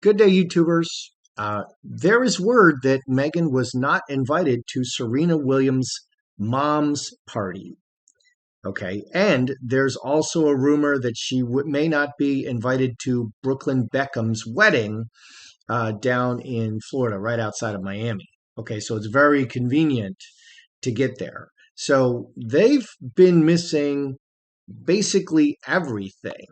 Good day, YouTubers. There is word that Meghan was not invited to Serena Williams' mom's party. Okay. And there's also a rumor that she may not be invited to Brooklyn Beckham's wedding down in Florida, right outside of Miami. Okay. So it's very convenient to get there. So they've been missing basically everything.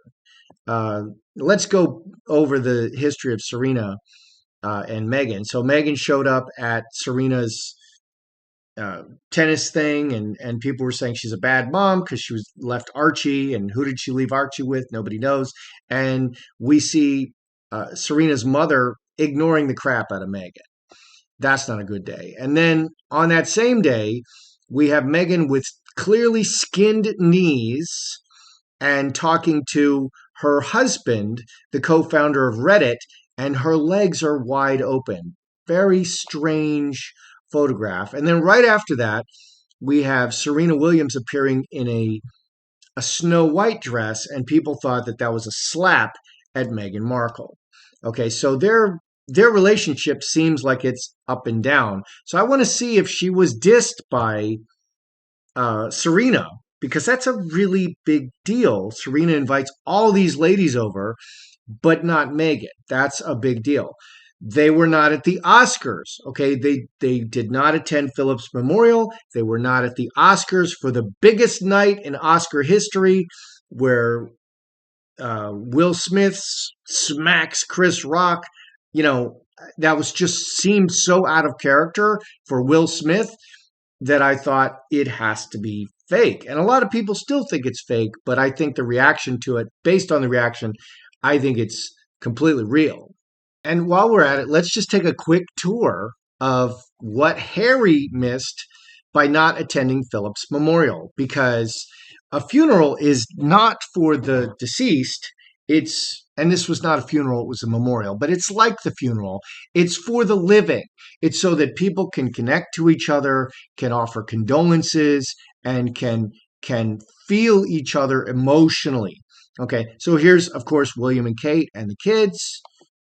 Let's go over the history of Serena and Meghan. So Meghan showed up at Serena's tennis thing, and people were saying she's a bad mom because she was left Archie, and who did she leave Archie with? Nobody knows. And we see Serena's mother ignoring the crap out of Meghan. That's not a good day. And then on that same day, we have Meghan with clearly skinned knees and talking to her husband, the co-founder of Reddit, and her legs are wide open. Very strange photograph. And then right after that, we have Serena Williams appearing in a Snow White dress, and people thought that that was a slap at Meghan Markle. Okay, so their relationship seems like it's up and down. So I want to see if she was dissed by Serena, because that's a really big deal. Serena invites all these ladies over, but not Meghan. That's a big deal. They were not at the Oscars. Okay, they did not attend Phillips Memorial. They were not at the Oscars for the biggest night in Oscar history, where Will Smith smacks Chris Rock. You know, that was just seemed so out of character for Will Smith that I thought it has to be fake. And a lot of people still think it's fake, but I think the reaction to it, based on the reaction, I think it's completely real. And while we're at it, let's just take a quick tour of what Harry missed by not attending Phillips Memorial, because a funeral is not for the deceased. And this was not a funeral, it was a memorial, but it's like the funeral. It's for the living. It's so that people can connect to each other, can offer condolences, and can feel each other emotionally. Okay, so here's, of course, William and Kate and the kids.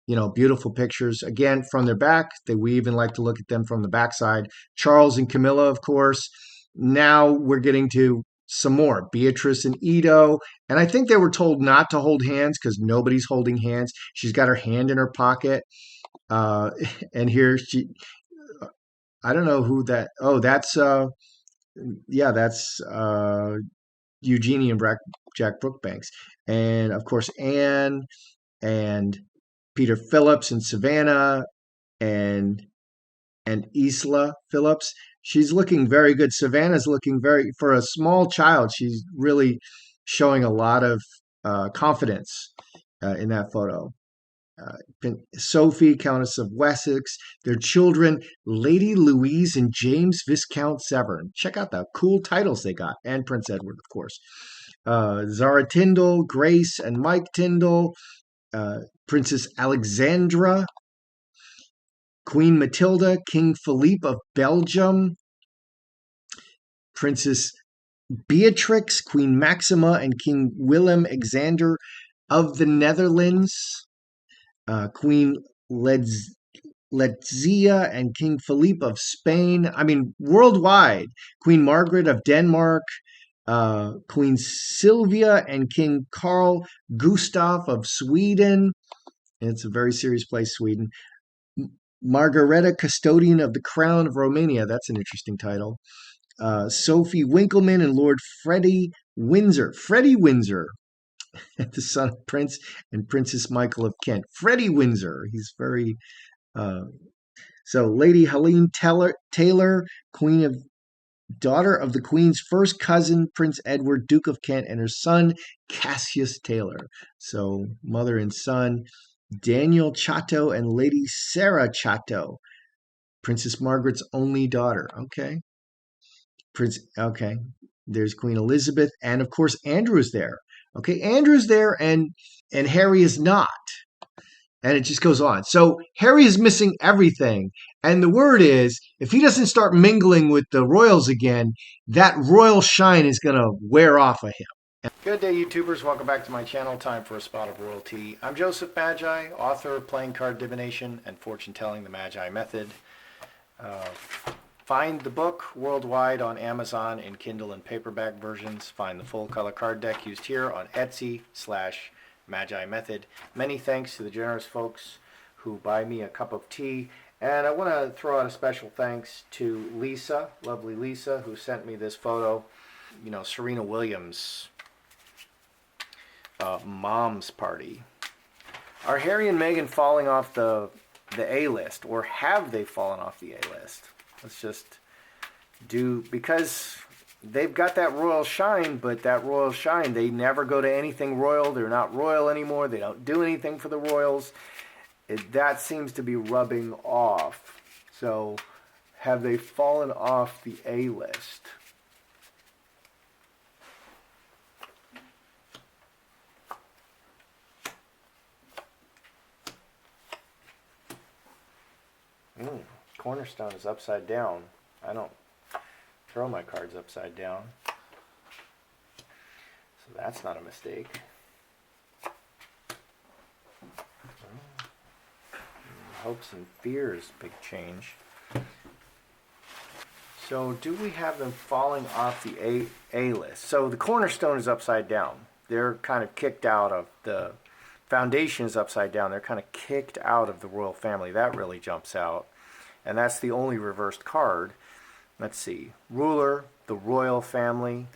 You know, beautiful pictures, again, from their back. We even like to look at them from the backside. Charles and Camilla, of course. Now we're getting to some more. Beatrice and Ito. And I think they were told not to hold hands because nobody's holding hands. She's got her hand in her pocket. And here I don't know who that, oh, that's, that's Eugenie and Jack Brookbanks. And, of course, Anne and Peter Phillips and Savannah and Isla Phillips. She's looking very good. Savannah's looking for a small child, she's really showing a lot of confidence in that photo. Sophie, Countess of Wessex, their children, Lady Louise and James Viscount Severn. Check out the cool titles they got. And Prince Edward, of course. Zara Tyndall, Grace and Mike Tyndall, Princess Alexandra, Queen Matilda, King Philippe of Belgium, Princess Beatrix, Queen Maxima, and King Willem Alexander of the Netherlands, Queen Letizia and King Philippe of Spain. I mean, worldwide. Queen Margaret of Denmark, Queen Sylvia and King Carl Gustaf of Sweden. It's a very serious place, Sweden. Margareta, Custodian of the Crown of Romania. That's an interesting title. Sophie Winkleman and Lord Freddie Windsor. Freddie Windsor, the son of Prince and Princess Michael of Kent. Freddie Windsor. He's very... So Lady Helene Taylor, daughter of the Queen's first cousin, Prince Edward, Duke of Kent, and her son, Cassius Taylor. So mother and son. Daniel Chateau and Lady Sarah Chateau, Princess Margaret's only daughter. Okay. There's Queen Elizabeth, and of course Andrew's there. Okay, Andrew's there, and Harry is not. And it just goes on. So Harry is missing everything. And the word is, if he doesn't start mingling with the royals again, that royal shine is going to wear off of him. Good day, YouTubers. Welcome back to my channel. Time for a spot of royalty. I'm Joseph Magi, author of Playing Card Divination and Fortune Telling the Magi Method. Find the book worldwide on Amazon in Kindle and paperback versions. Find the full color card deck used here on Etsy/Magi Method. Many thanks to the generous folks who buy me a cup of tea. And I want to throw out a special thanks to Lisa, lovely Lisa, who sent me this photo. You know, Serena Williams' mom's party. Are Harry and Meghan falling off the A-list, or have they fallen off the A-list? Let's just because they've got that royal shine, but that royal shine, they never go to anything royal. They're not royal anymore. They don't do anything for the royals. That seems to be rubbing off. So have they fallen off the A-list? Cornerstone is upside down. I don't throw my cards upside down. So that's not a mistake. Hopes and fears, big change. So do we have them falling off the A-list? So the cornerstone is upside down. They're kind of kicked out of the foundation is upside down. They're kind of kicked out of the royal family. That really jumps out. And that's the only reversed card. Let's see. Ruler, the royal family.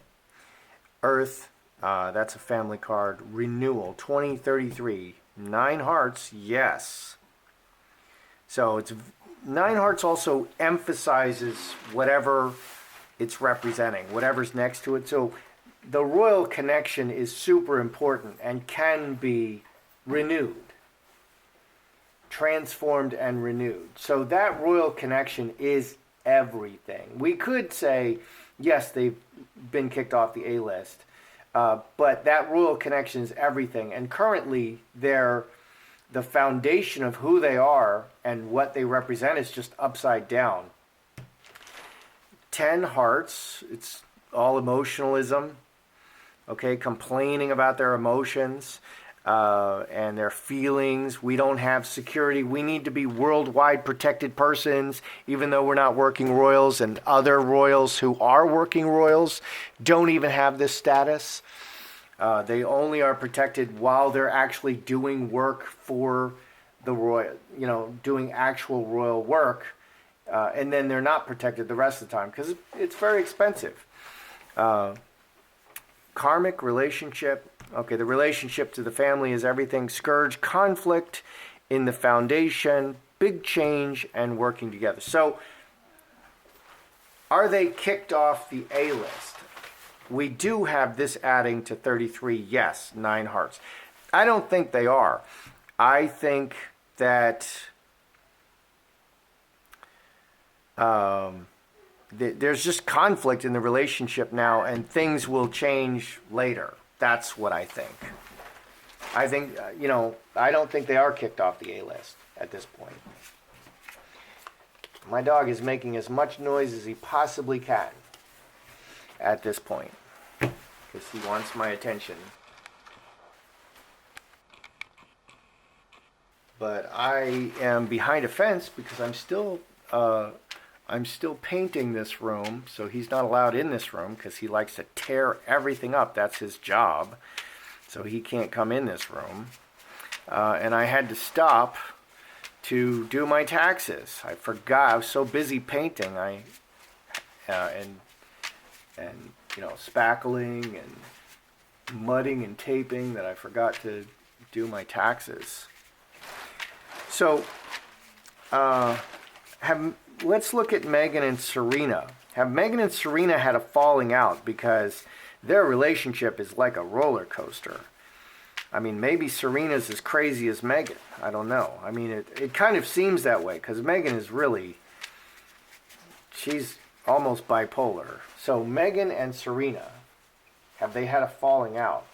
Earth, that's a family card. Renewal, 2033. 9 hearts, yes. So it's 9 hearts also emphasizes whatever it's representing, whatever's next to it. So the royal connection is super important and can be renewed, transformed and renewed. So that royal connection is everything. We could say, yes, they've been kicked off the A-list, but that royal connection is everything. And currently, the foundation of who they are and what they represent is just upside down. 10 hearts, it's all emotionalism, okay, complaining about their emotions. And their feelings. We don't have security. We need to be worldwide protected persons, even though we're not working royals, and other royals who are working royals don't even have this status. They only are protected while they're actually doing work for the royal, doing actual royal work, and then they're not protected the rest of the time because it's very expensive. Karmic relationship. Okay, the relationship to the family is everything. Scourge, conflict in the foundation, big change, and working together. So, are they kicked off the A-list? We do have this adding to 33, yes, 9 hearts. I don't think they are. I think that there's just conflict in the relationship now, and things will change later. That's what I think. I think, I don't think they are kicked off the A-list at this point. My dog is making as much noise as he possibly can at this point because he wants my attention. But I am behind a fence because I'm still painting this room, so he's not allowed in this room because he likes to tear everything up. That's his job. So he can't come in this room. And I had to stop to do my taxes. I forgot. I was so busy painting. Spackling and mudding and taping that I forgot to do my taxes. So, let's look at Meghan and Serena. Have Meghan and Serena had a falling out because their relationship is like a roller coaster? I mean, maybe Serena's as crazy as Meghan. I don't know. I mean, it kind of seems that way because Meghan is she's almost bipolar. So Meghan and Serena, have they had a falling out?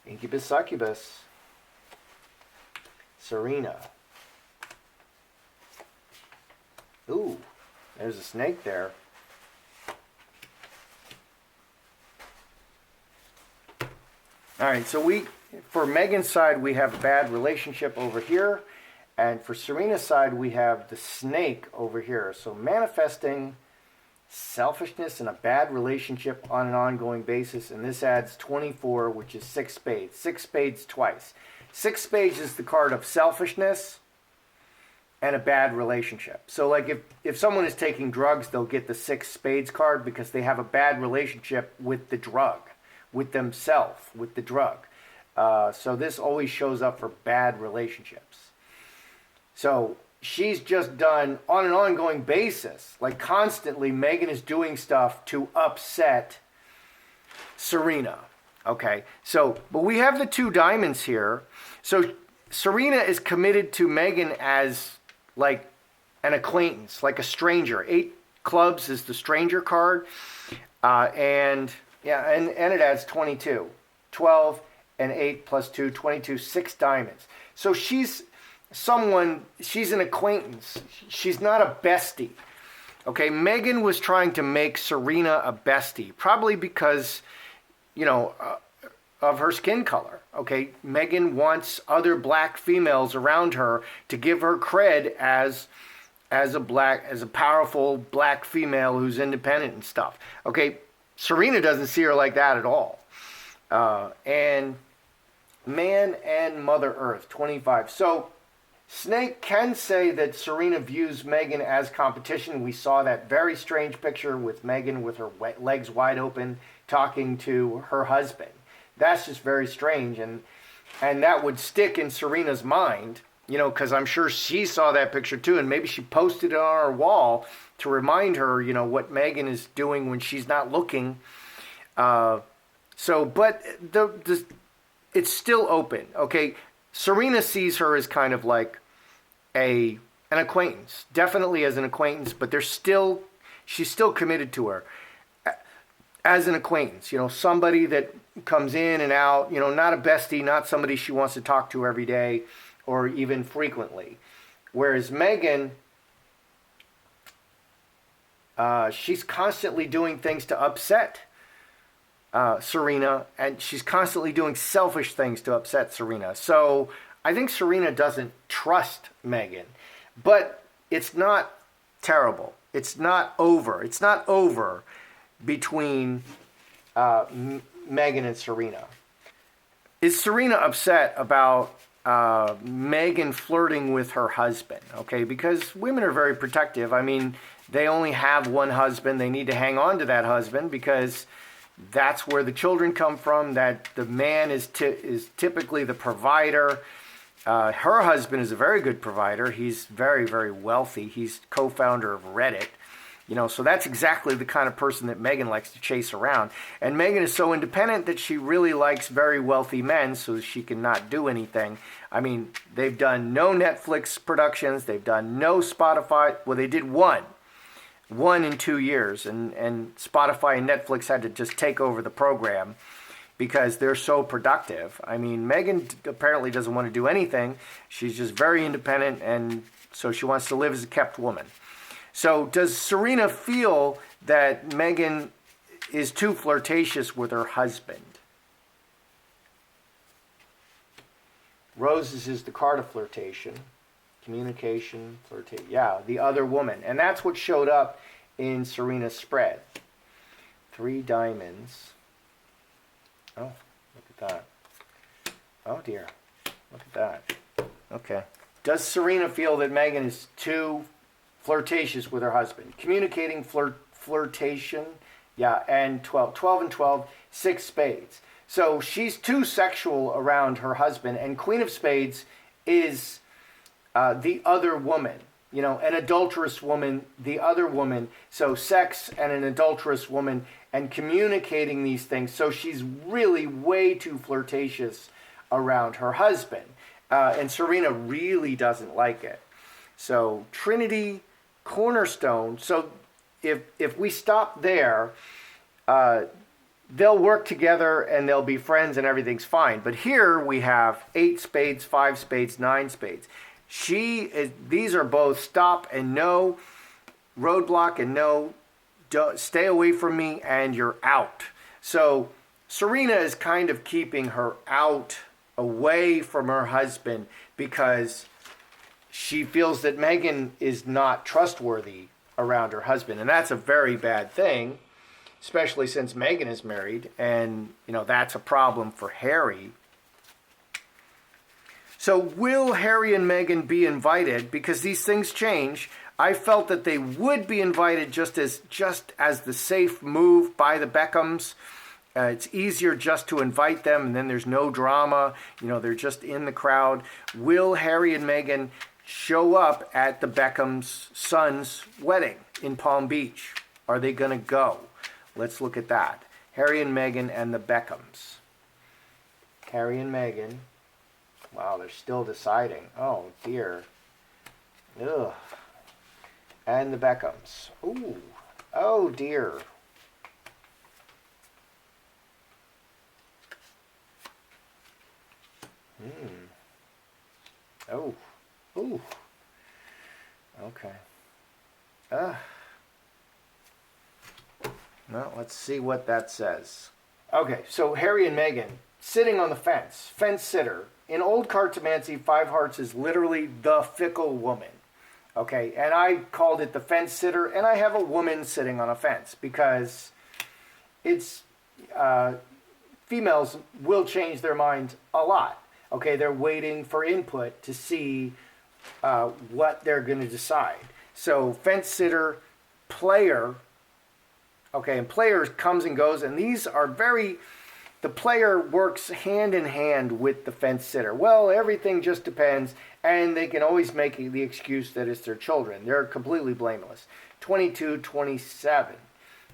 Incubus, succubus. Serena. Ooh, there's a snake there. All right, so for Meghan's side, we have a bad relationship over here. And for Serena's side, we have the snake over here. So manifesting selfishness and a bad relationship on an ongoing basis. And this adds 24, which is 6 spades. 6 spades twice. 6 spades is the card of selfishness and a bad relationship. So like if someone is taking drugs, they'll get the 6 spades card because they have a bad relationship with the drug, with themselves, with the drug. So this always shows up for bad relationships. So she's just done on an ongoing basis, like constantly, Meghan is doing stuff to upset Serena. Okay, so, but we have the 2 diamonds here. So Serena is committed to Meghan as like an acquaintance, like a stranger. 8 clubs is the stranger card. And it adds 22. 12 and 8 plus 2, 22, 6 diamonds. So she's an acquaintance. She's not a bestie. Okay, Meghan was trying to make Serena a bestie, probably because, of her skin color. Okay, Meghan wants other black females around her to give her cred as a powerful black female who's independent and stuff. Okay, Serena doesn't see her like that at all. And Man and Mother Earth, 25. So Snake can say that Serena views Meghan as competition. We saw that very strange picture with Meghan with her legs wide open talking to her husband. That's just very strange, and that would stick in Serena's mind, because I'm sure she saw that picture too, and maybe she posted it on her wall to remind her, what Meghan is doing when she's not looking. But it's still open, okay? Serena sees her as kind of like an acquaintance, definitely as an acquaintance, but she's still committed to her as an acquaintance, somebody that comes in and out, not a bestie, not somebody she wants to talk to every day or even frequently. Whereas Meghan, she's constantly doing things to upset Serena, and she's constantly doing selfish things to upset Serena. So I think Serena doesn't trust Meghan, but it's not terrible. It's not over. It's not over between Meghan and Serena. Is Serena upset about Meghan flirting with her husband? Okay, because women are very protective. I mean, they only have one husband. They need to hang on to that husband because that's where the children come from, that the man is typically the provider. Her husband is a very good provider. He's very, very wealthy. He's co-founder of Reddit. So that's exactly the kind of person that Meghan likes to chase around. And Meghan is so independent that she really likes very wealthy men so she can not do anything. I mean, they've done no Netflix productions. They've done no Spotify. Well, they did one in 2 years. And Spotify and Netflix had to just take over the program because they're so productive. I mean, Meghan apparently doesn't want to do anything. She's just very independent, and so she wants to live as a kept woman. So does Serena feel that Meghan is too flirtatious with her husband? Roses is the card of flirtation, communication, flirtation. Yeah, the other woman. And that's what showed up in Serena's spread. 3 diamonds. Oh, look at that. Oh, dear. Look at that. Okay. Does Serena feel that Meghan is too flirtatious with her husband? Communicating, flirtation. Yeah, and 12. 12 and 12, 6 spades. So she's too sexual around her husband, and Queen of Spades is the other woman. An adulterous woman, the other woman. So sex and an adulterous woman, and communicating these things. So she's really way too flirtatious around her husband. And Serena really doesn't like it. So Trinity, cornerstone. So if we stop there, they'll work together and they'll be friends and everything's fine. But here we have 8 spades, 5 spades, 9 spades. These are both stop and no, roadblock and no, stay away from me and you're out. So Serena is kind of keeping her out, away from her husband, because she feels that Meghan is not trustworthy around her husband. And that's a very bad thing, especially since Meghan is married. And, that's a problem for Harry. So will Harry and Meghan be invited? Because these things change. I felt that they would be invited just as the safe move by the Beckhams. It's easier just to invite them, and then there's no drama. They're just in the crowd. Will Harry and Meghan show up at the Beckham's son's wedding in Palm Beach? Are they going to go? Let's look at that. Harry and Meghan and the Beckhams. Harry and Meghan. Wow, they're still deciding. Oh, dear. Ugh. And the Beckhams. Ooh. Oh, dear. Oh. Ooh. Okay. Well, let's see what that says. Okay, so Harry and Meghan sitting on the fence. Fence sitter. In old cartomancy, 5 hearts is literally the fickle woman. Okay, and I called it the fence sitter, and I have a woman sitting on a fence because it's females will change their minds a lot. Okay, they're waiting for input to see what they're going to decide. So fence sitter, player, okay, and player comes and goes, and these are the player works hand in hand with the fence sitter. Well, everything just depends, and they can always make the excuse that it's their children. They're completely blameless. 22, 27,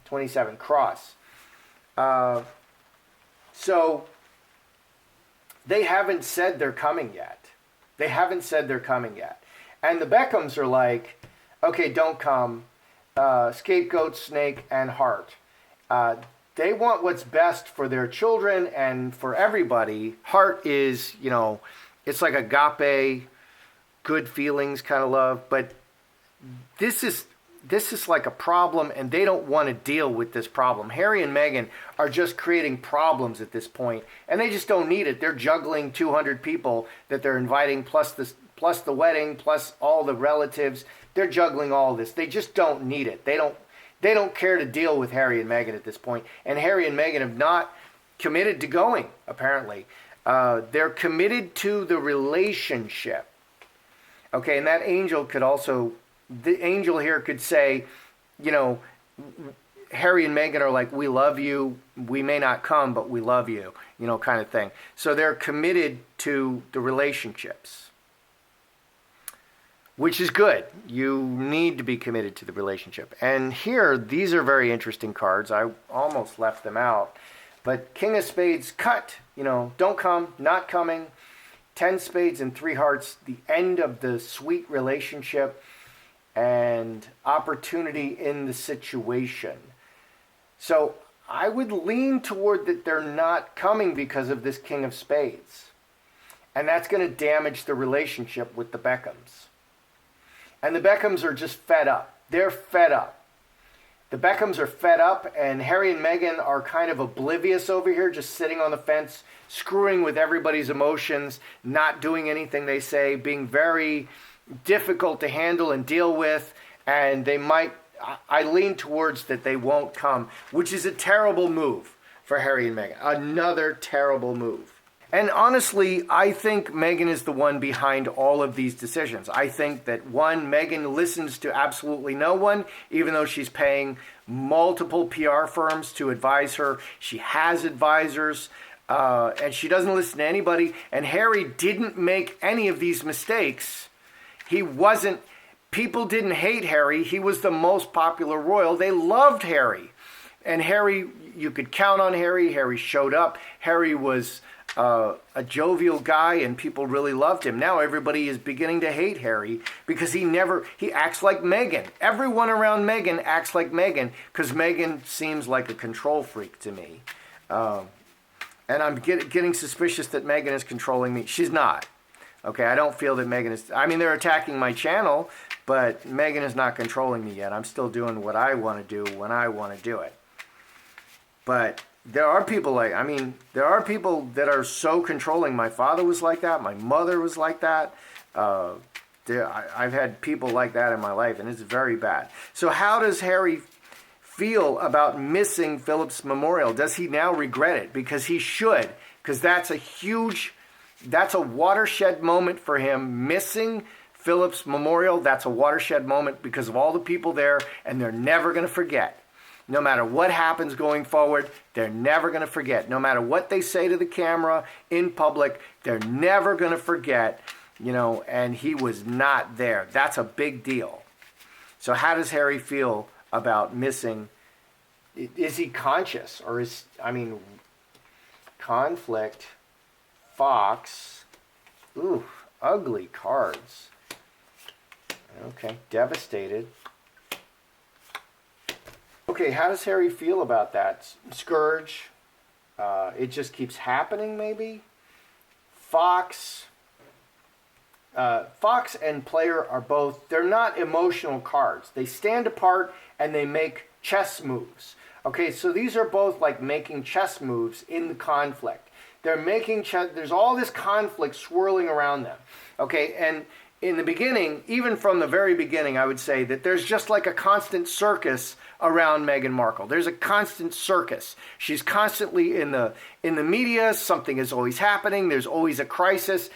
27, cross. So they haven't said they're coming yet. They haven't said they're coming yet. And the Beckhams are like, okay, don't come. Scapegoat, snake, and heart. They want what's best for their children and for everybody. Heart is, it's like agape, good feelings kind of love. But this is like a problem, and they don't want to deal with this problem. Harry and Meghan are just creating problems at this point, and they just don't need it. They're juggling 200 people that they're inviting, plus the wedding, plus all the relatives. They're juggling all this. They just don't need it. They don't care to deal with Harry and Meghan at this point. And Harry and Meghan have not committed to going, apparently. They're committed to the relationship. Okay, and that angel could also, the angel here could say, Harry and Meghan are like, we love you. We may not come, but we love you, kind of thing. So they're committed to the relationships, which is good. You need to be committed to the relationship. And here, these are very interesting cards. I almost left them out. But King of Spades, cut. Don't come, not coming. 10 spades and 3 hearts, the end of the sweet relationship and opportunity in the situation. So I would lean toward that they're not coming because of this King of Spades. And that's going to damage the relationship with the Beckhams. And the Beckhams are just fed up. They're fed up. The Beckhams are fed up, and Harry and Meghan are kind of oblivious over here, just sitting on the fence, screwing with everybody's emotions, not doing anything they say, being very difficult to handle and deal with, and I lean towards that they won't come, which is a terrible move for Harry and Meghan. Another terrible move. And honestly, I think Meghan is the one behind all of these decisions. I think that, one, Meghan listens to absolutely no one, even though she's paying multiple PR firms to advise her. She has advisors, and she doesn't listen to anybody. And Harry didn't make any of these mistakes. People didn't hate Harry. He was the most popular royal. They loved Harry. And Harry, you could count on Harry. Harry showed up. Harry was a jovial guy, and people really loved him. Now everybody is beginning to hate Harry because he acts like Meghan. Everyone around Meghan acts like Meghan because Meghan seems like a control freak to me. And I'm getting suspicious that Meghan is controlling me. She's not. Okay, I don't feel that Meghan is. I mean, they're attacking my channel, but Meghan is not controlling me yet. I'm still doing what I want to do when I want to do it. But there are people like, I mean, there are people that are so controlling. My father was like that. My mother was like that. I've had people like that in my life, and it's very bad. So how does Harry feel about missing Phillips' memorial? Does he now regret it? Because he should, because that's a watershed moment for him. Missing Phillips' memorial, that's a watershed moment because of all the people there, and they're never going to forget. No matter what happens going forward, they're never going to forget. No matter what they say to the camera in public, they're never going to forget, and he was not there. That's a big deal. So how does Harry feel about missing? Is he conscious? Or conflict, Fox, ooh, ugly cards. Okay, devastated. Okay, how does Harry feel about that? Scourge. It just keeps happening, maybe? Fox. Fox and Player are both, they're not emotional cards. They stand apart and they make chess moves. Okay, so these are both like making chess moves in the conflict. They're making chess, there's all this conflict swirling around them. Okay, and in the beginning, even from the very beginning, I would say that there's just like a constant circus around Meghan Markle. There's a constant circus. She's constantly in the media. Something is always happening. There's always a crisis.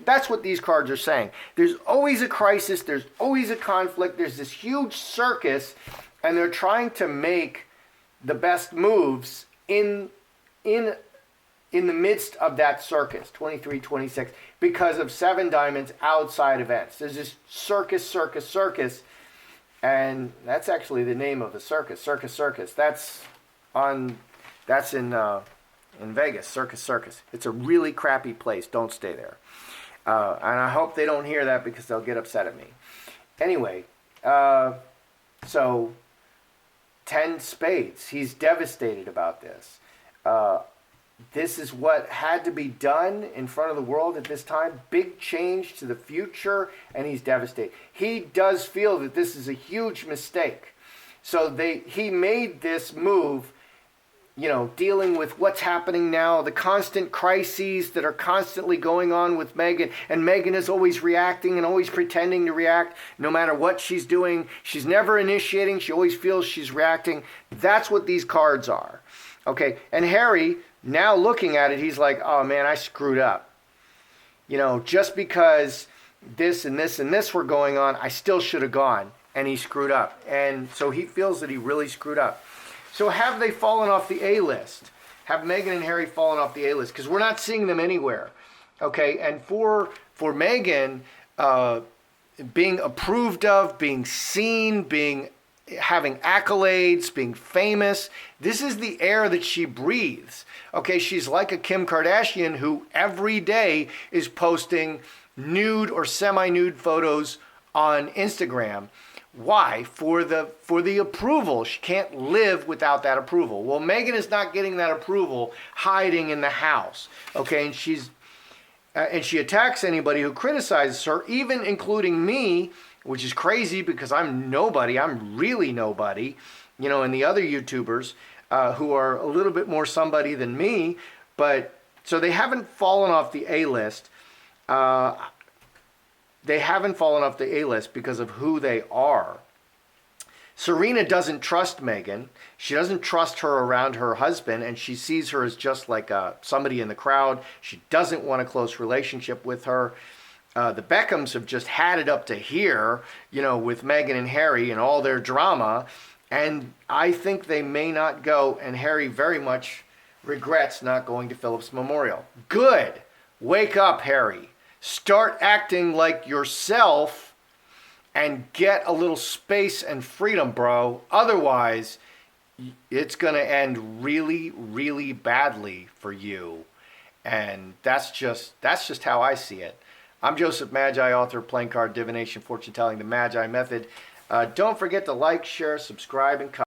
That's what these cards are saying. There's always a crisis. There's always a conflict. There's this huge circus, and they're trying to make the best moves in the midst of that circus, 23, 26, because of Seven Diamonds outside events. There's this circus, and that's actually the name of the circus, circus. That's in Vegas, circus. It's a really crappy place. Don't stay there. And I hope they don't hear that because they'll get upset at me. Anyway, so 10 spades. He's devastated about this. This is what had to be done in front of the world at this time. Big change to the future, and he's devastated. He does feel that this is a huge mistake. So he made this move, dealing with what's happening now, the constant crises that are constantly going on with Meghan. And Meghan is always reacting and always pretending to react no matter what she's doing. She's never initiating. She always feels she's reacting. That's what these cards are. Okay, and Harry, now looking at it, he's like, oh man, I screwed up. Just because this and this and this were going on, I still should have gone. And he screwed up. And so he feels that he really screwed up. So have they fallen off the A-list? Have Meghan and Harry fallen off the A-list? Because we're not seeing them anywhere. Okay, and for Meghan, being approved of, being seen, having accolades, being famous, this is the air that she breathes. Okay, she's like a Kim Kardashian who every day is posting nude or semi-nude photos on Instagram. Why? For the approval. She can't live without that approval. Well, Meghan is not getting that approval hiding in the house. Okay, and she attacks anybody who criticizes her, even including me, which is crazy because I'm nobody. I'm really nobody, and the other YouTubers who are a little bit more somebody than me. But so they haven't fallen off the A-list. They haven't fallen off the A-list because of who they are. Serena doesn't trust Meghan. She doesn't trust her around her husband, and she sees her as just like somebody in the crowd. She doesn't want a close relationship with her. The Beckhams have just had it up to here, with Meghan and Harry and all their drama, and I think they may not go, and Harry very much regrets not going to Phillips' memorial. Good. Wake up, Harry. Start acting like yourself and get a little space and freedom, bro. Otherwise, it's going to end really, really badly for you. And that's just how I see it. I'm Joseph Magi, author of Playing Card Divination, Fortune Telling, the Magi Method. Don't forget to like, share, subscribe, and comment.